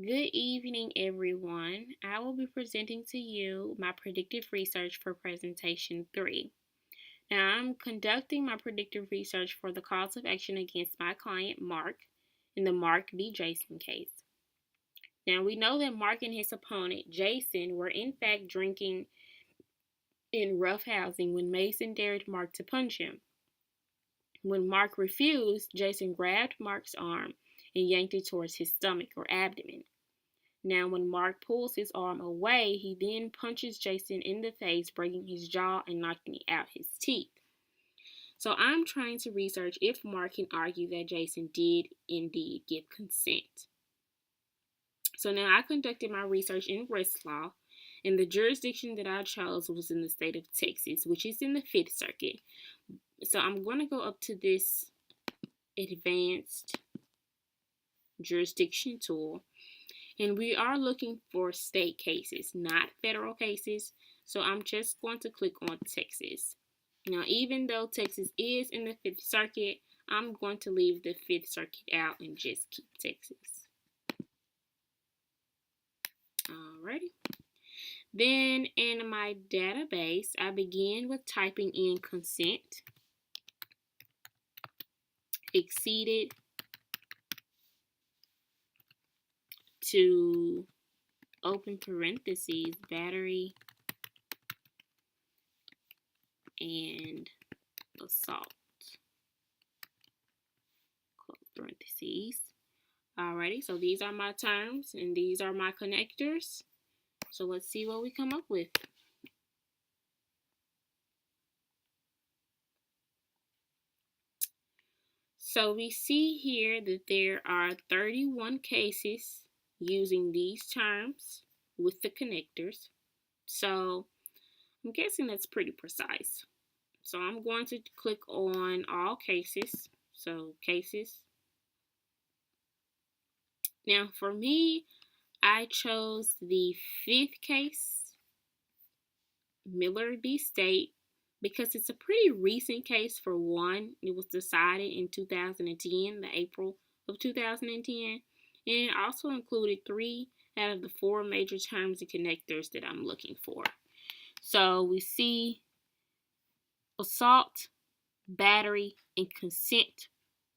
Good evening, everyone. I will be presenting to you my predictive research for presentation 3. Now, I'm conducting my predictive research for the cause of action against my client Mark in the Mark v. Jason case. Now, we know that Mark and his opponent Jason were in fact drinking in rough housing when Mason dared Mark to punch him. When Mark refused, Jason grabbed Mark's arm and yanked it towards his stomach or abdomen. Now, when Mark pulls his arm away, he then punches Jason in the face, breaking his jaw and knocking out his teeth. So I'm trying to research if Mark can argue that Jason did indeed give consent. So now I conducted my research in Westlaw, and the jurisdiction that I chose was in the state of Texas, which is in the Fifth Circuit. So I'm going to go up to this advanced jurisdiction tool. And we are looking for state cases, not federal cases. So I'm just going to click on Texas. Now, even though Texas is in the Fifth Circuit, I'm going to leave the Fifth Circuit out and just keep Texas. Alrighty. Then in my database, I begin with typing in consent, exceeded to open parentheses, battery and assault, close parentheses. Alrighty, so these are my terms and these are my connectors. So let's see what we come up with. So we see here that there are 31 cases using these terms with the connectors. So I'm guessing that's pretty precise. So I'm going to click on all cases. So cases. Now for me, I chose the 5th case, Miller v. State, because it's a pretty recent case. For one, it was decided in 2010, the April of 2010, and it also included 3 out of the 4 major terms and connectors that I'm looking for. So we see assault, battery, and consent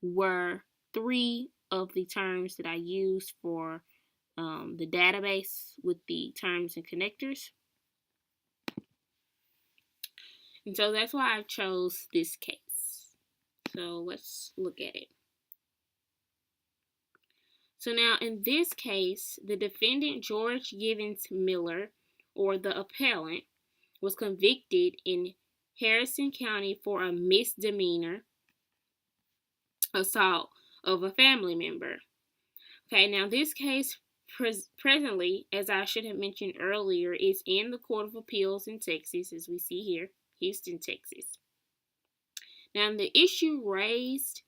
were 3 of the terms that I used for the database with the terms and connectors. And so that's why I chose this case. So let's look at it. So now in this case, the defendant George Givens Miller, or the appellant, was convicted in Harrison County for a misdemeanor assault of a family member. Okay, now this case presently, as I should have mentioned earlier, is in the Court of Appeals in Texas, as we see here, Houston, Texas. Now, the issue raised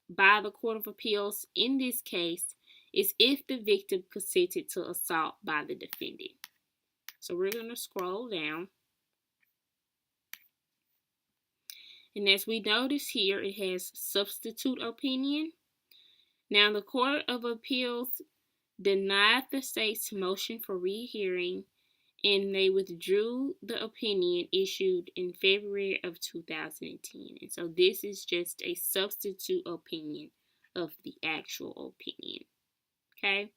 by the Court of Appeals in this case is if the victim consented to assault by the defendant. So we're going to scroll down. And as we notice here, it has substitute opinion. Now, the Court of Appeals denied the state's motion for rehearing, and they withdrew the opinion issued in February of 2010. And so this is just a substitute opinion of the actual opinion. Okay?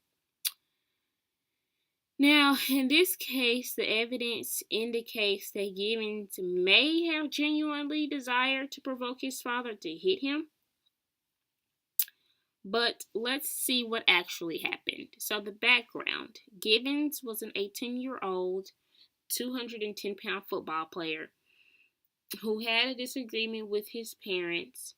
Now, in this case, the evidence indicates that Givens may have genuinely desired to provoke his father to hit him. But let's see what actually happened. So the background. Givens was an 18-year-old, 210-pound football player who had a disagreement with his parents.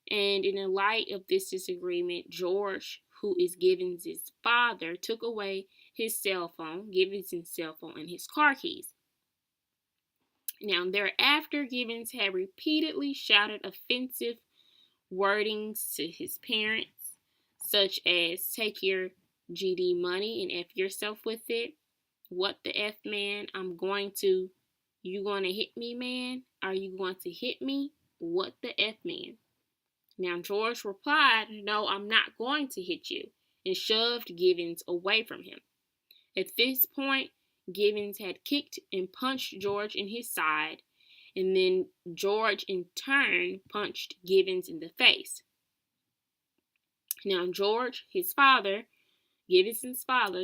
And in the light of this disagreement, George, who is Givens' father, took away his cell phone, Givens' cell phone, and his car keys. Now, thereafter, Givens had repeatedly shouted offensive wordings to his parents, such as, "Take your GD money and F yourself with it. What the F, man? You going to hit me, man? Are you going to hit me? What the F, man?" Now, George replied, "No, I'm not going to hit you." and shoved Givens away from him. At this point, Givens had kicked and punched George in his side, and then George in turn punched Givens in the face. Now George, Givens' father,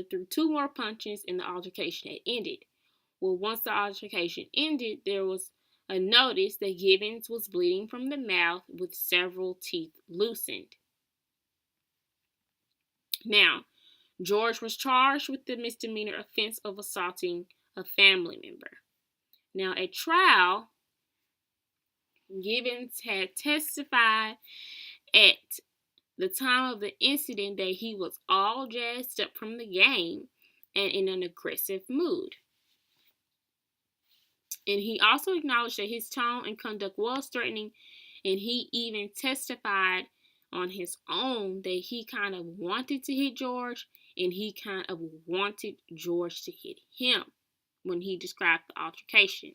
threw 2 more punches and the altercation had ended. Well, once the altercation ended, there was a notice that Givens was bleeding from the mouth with several teeth loosened. Now, George was charged with the misdemeanor offense of assaulting a family member. Now, at trial, Givens had testified at the time of the incident that he was all jazzed up from the game and in an aggressive mood. And he also acknowledged that his tone and conduct was threatening, and he even testified on his own that he kind of wanted to hit George, and he kind of wanted George to hit him when he described the altercation.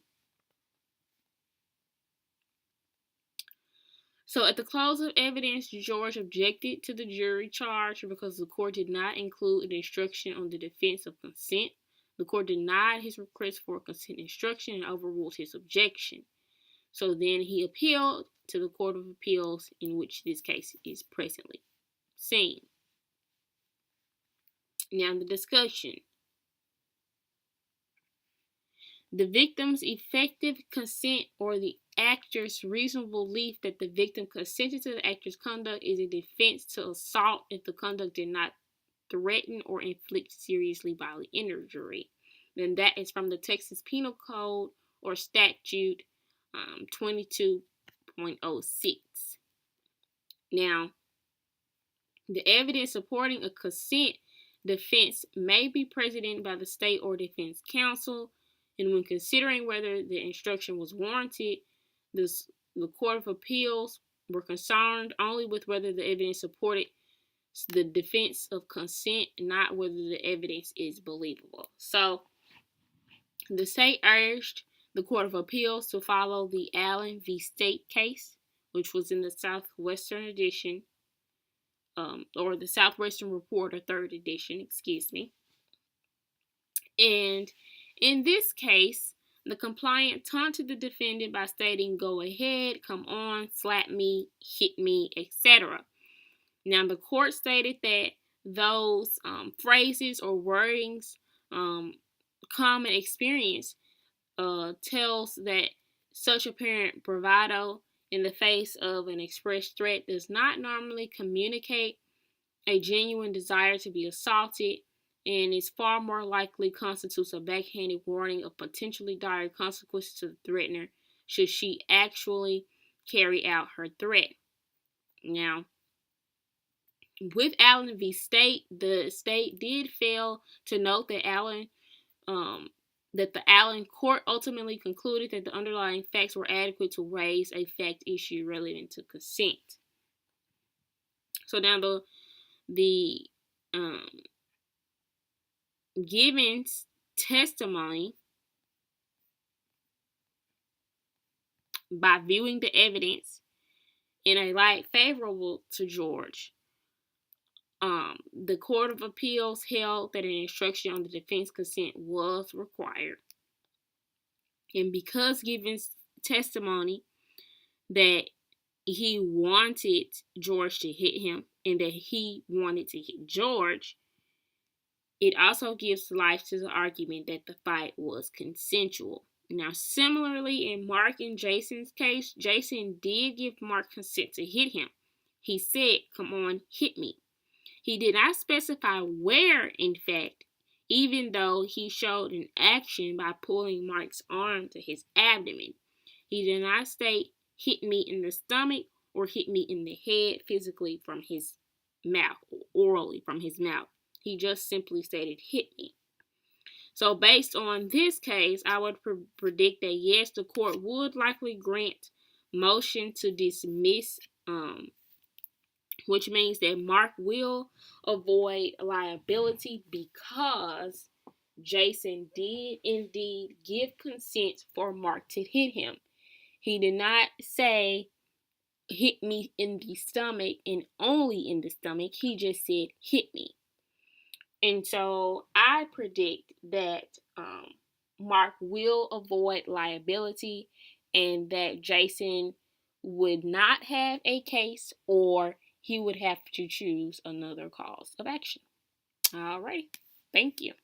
So at the close of evidence, George objected to the jury charge because the court did not include an instruction on the defense of consent. The court denied his request for a consent instruction and overruled his objection. So then he appealed to the Court of Appeals, in which this case is presently seen. Now the discussion. The victim's effective consent or the actor's reasonable belief that the victim consented to the actor's conduct is a defense to assault if the conduct did not threaten or inflict seriously bodily injury. And that is from the Texas Penal Code or Statute 22.06. Now, the evidence supporting a consent defense may be presented by the state or defense counsel, and when considering whether the instruction was warranted, the Court of Appeals were concerned only with whether the evidence supported the defense of consent, not whether the evidence is believable. So, the state urged the Court of Appeals to follow the Allen v. State case, which was in the Southwestern edition, or the Southwestern Reporter, 3rd edition, And in this case, the complainant taunted the defendant by stating, "Go ahead, come on, slap me, hit me, etc." Now, the court stated that those phrases or wordings, common experience, tells that such apparent bravado in the face of an expressed threat does not normally communicate a genuine desire to be assaulted, and is far more likely constitutes a backhanded warning of potentially dire consequences to the threatener should she actually carry out her threat. Now, with Allen v. State, the state did fail to note that the Allen court ultimately concluded that the underlying facts were adequate to raise a fact issue relevant to consent. So now the Givens' testimony, by viewing the evidence in a light favorable to George, the Court of Appeals held that an instruction on the defense consent was required. And because Givens' testimony that he wanted George to hit him and that he wanted to hit George, it also gives life to the argument that the fight was consensual. Now, similarly, in Mark and Jason's case, Jason did give Mark consent to hit him. He said, "Come on, hit me." He did not specify where, in fact, even though he showed an action by pulling Mark's arm to his abdomen. He did not state, "Hit me in the stomach" or "hit me in the head" physically from his mouth or orally from his mouth. He just simply stated, "Hit me." So based on this case, I would predict that yes, the court would likely grant motion to dismiss, which means that Mark will avoid liability because Jason did indeed give consent for Mark to hit him. He did not say hit me in the stomach and only in the stomach. He just said hit me. And so I predict that Mark will avoid liability and that Jason would not have a case, or he would have to choose another cause of action. All right. Thank you.